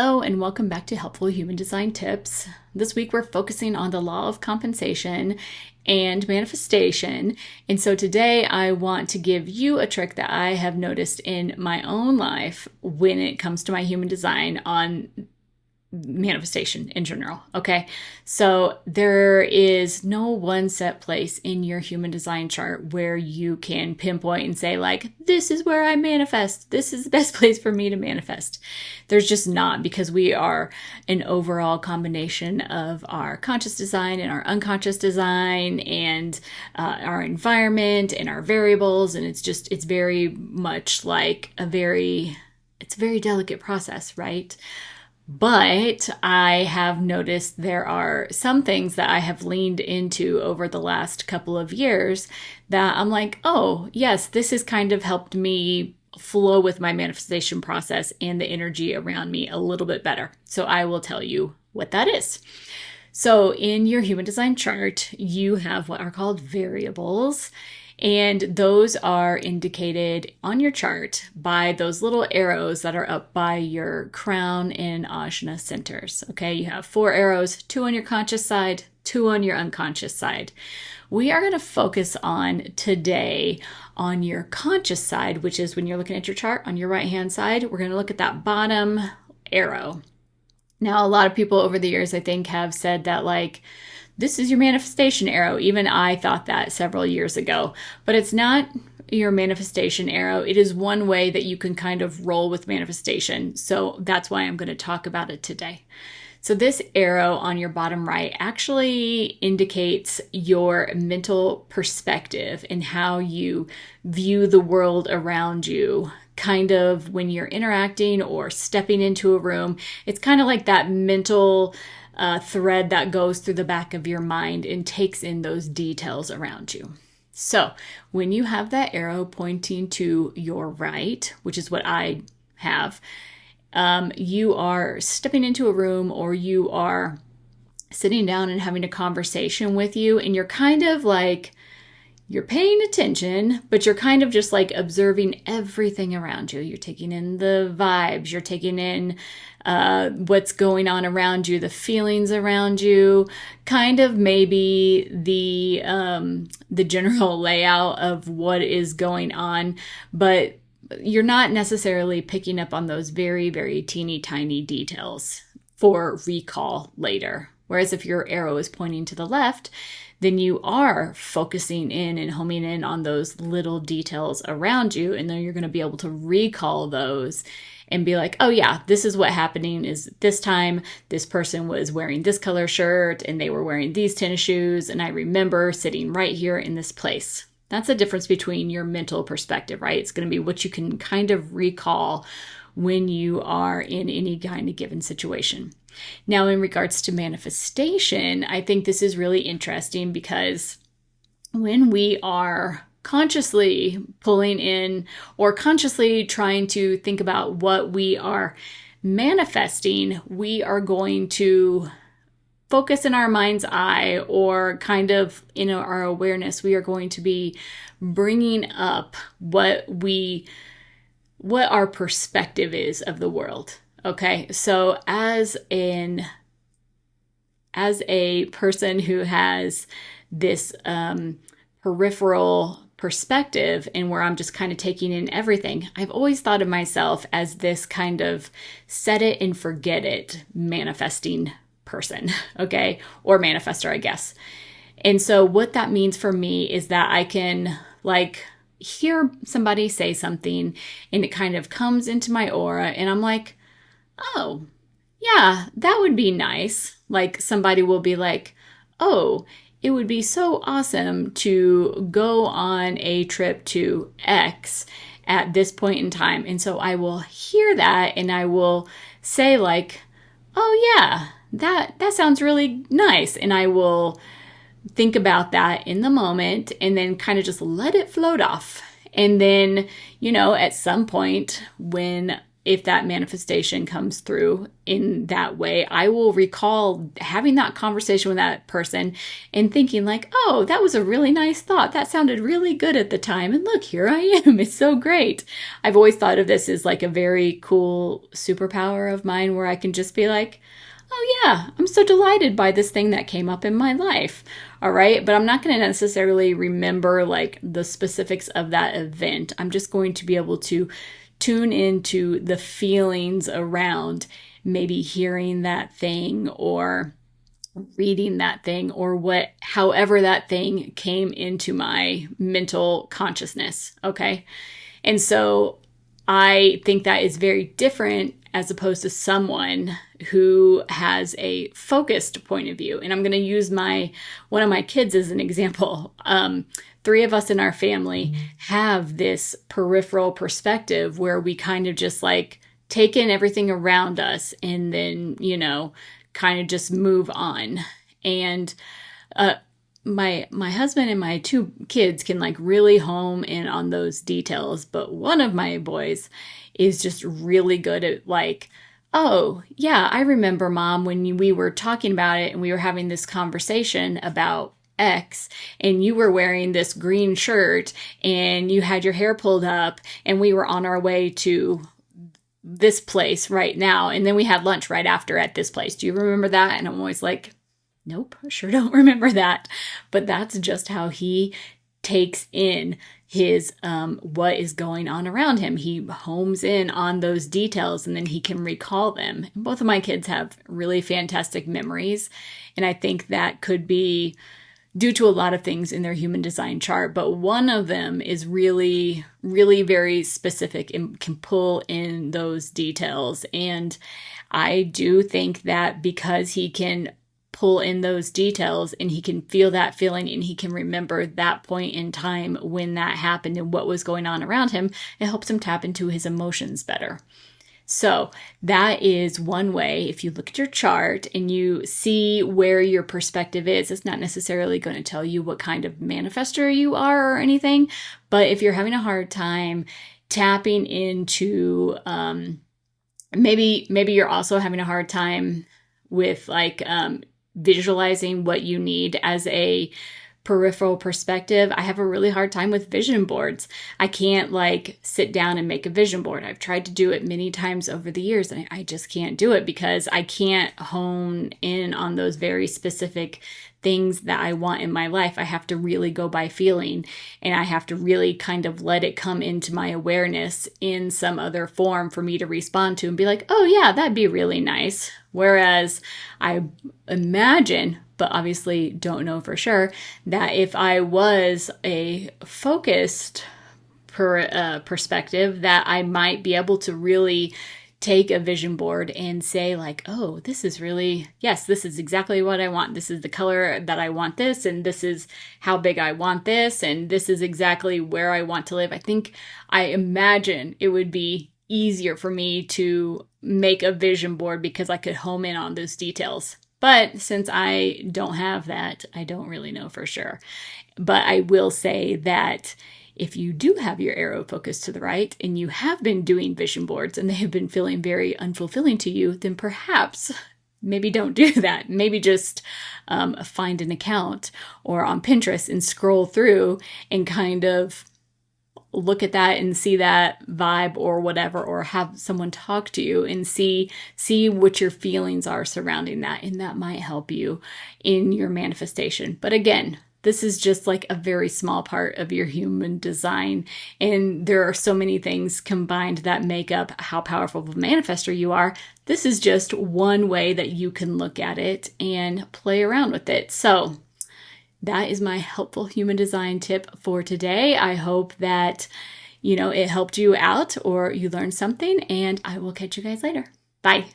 Hello and welcome back to Helpful Human Design Tips. This week we're focusing on the law of compensation and manifestation. And so today I want to give you a trick that I have noticed in my own life when it comes to my human design on manifestation in general. Okay. So there is no one set place in your human design chart where you can pinpoint and say like, this is where I manifest. This is the best place for me to manifest. There's just not, because we are an overall combination of our conscious design and our unconscious design and our environment and our variables. And it's very much like it's a very delicate process, right? But I have noticed there are some things that I have leaned into over the last couple of years that I'm like, oh, yes, this has kind of helped me flow with my manifestation process and the energy around me a little bit better. So I will tell you what that is. So in your human design chart, you have what are called variables. And those are indicated on your chart by those little arrows that are up by your crown and ajna centers. Okay, you have 4 arrows, 2 on your conscious side, 2 on your unconscious side. We are going to focus on today on your conscious side, which is when you're looking at your chart on your right-hand side, we're going to look at that bottom arrow. Now, a lot of people over the years, I think, have said that like, this is your manifestation arrow. Even I thought that several years ago, but it's not your manifestation arrow. It is one way that you can kind of roll with manifestation. So that's why I'm going to talk about it today. So this arrow on your bottom right actually indicates your mental perspective and how you view the world around you. Kind of when you're interacting or stepping into a room, it's kind of like that mental thread that goes through the back of your mind and takes in those details around you. So when you have that arrow pointing to your right, which is what I have, you are stepping into a room or you are sitting down and having a conversation with you, and you're kind of like, you're paying attention, but you're kind of just like observing everything around you. You're taking in the vibes, you're taking in what's going on around you, the feelings around you, kind of maybe the general layout of what is going on, but you're not necessarily picking up on those very, very teeny tiny details for recall later. Whereas if your arrow is pointing to the left, then you are focusing in and homing in on those little details around you. And then you're going to be able to recall those and be like, oh yeah, this is what happening is this time this person was wearing this color shirt and they were wearing these tennis shoes. And I remember sitting right here in this place. That's the difference between your mental perspective, right? It's going to be what you can kind of recall when you are in any kind of given situation. Now, in regards to manifestation, I think this is really interesting because when we are consciously pulling in or consciously trying to think about what we are manifesting, we are going to focus in our mind's eye or kind of in our awareness, we are going to be bringing up what our perspective is of the world. Okay, so as a person who has this peripheral perspective and where I'm just kind of taking in everything, I've always thought of myself as this kind of set it and forget it manifesting person, okay, or manifestor, I guess. And so what that means for me is that I can like hear somebody say something and it kind of comes into my aura and I'm like, oh, yeah, that would be nice. Like somebody will be like, oh, it would be so awesome to go on a trip to X at this point in time. And so I will hear that and I will say like, oh yeah, that sounds really nice. And I will think about that in the moment and then kind of just let it float off. And then, at some point when if that manifestation comes through in that way, I will recall having that conversation with that person and thinking like, oh, that was a really nice thought. That sounded really good at the time. And look, here I am. It's so great. I've always thought of this as like a very cool superpower of mine where I can just be like, oh yeah, I'm so delighted by this thing that came up in my life. All right. But I'm not going to necessarily remember like the specifics of that event. I'm just going to be able to tune into the feelings around maybe hearing that thing or reading that thing or however that thing came into my mental consciousness. Okay. And so I think that is very different as opposed to someone who has a focused point of view. And I'm going to use one of my kids as an example. 3 of us in our family have this peripheral perspective where we kind of just like take in everything around us and then, kind of just move on. And my husband and my 2 kids can like really home in on those details, but one of my boys is just really good at like, oh yeah, I remember Mom when we were talking about it and we were having this conversation about X and you were wearing this green shirt and you had your hair pulled up and we were on our way to this place right now. And then we had lunch right after at this place. Do you remember that? And I'm always like, nope, I sure don't remember that. But that's just how he takes in his what is going on around him. He homes in on those details and then he can recall them. And both of my kids have really fantastic memories. And I think that could be due to a lot of things in their human design chart, but one of them is really, really very specific and can pull in those details. And I do think that because he can pull in those details and he can feel that feeling and he can remember that point in time when that happened and what was going on around him, it helps him tap into his emotions better. So that is one way. If you look at your chart and you see where your perspective is, it's not necessarily going to tell you what kind of manifestor you are or anything. But if you're having a hard time tapping into, maybe you're also having a hard time with like visualizing what you need as a peripheral perspective. I have a really hard time with vision boards. I can't like sit down and make a vision board. I've tried to do it many times over the years and I just can't do it because I can't hone in on those very specific things that I want in my life. I have to really go by feeling and I have to really kind of let it come into my awareness in some other form for me to respond to and be like, oh yeah, that'd be really nice. Whereas I imagine, but obviously don't know for sure, that if I was a focused perspective, that I might be able to really take a vision board and say like, oh, this is exactly what I want. This is the color that I want this, and this is how big I want this, and this is exactly where I want to live. I imagine it would be easier for me to make a vision board because I could home in on those details. But since I don't have that, I don't really know for sure. But I will say that if you do have your arrow focused to the right and you have been doing vision boards and they have been feeling very unfulfilling to you, then perhaps maybe don't do that. Maybe just find an account or on Pinterest and scroll through and kind of look at that and see that vibe or whatever, or have someone talk to you and see what your feelings are surrounding that. And that might help you in your manifestation. But again, this is just like a very small part of your human design. And there are so many things combined that make up how powerful of a manifestor you are. This is just one way that you can look at it and play around with it. So that is my helpful human design tip for today. I hope that, it helped you out or you learned something, and I will catch you guys later. Bye.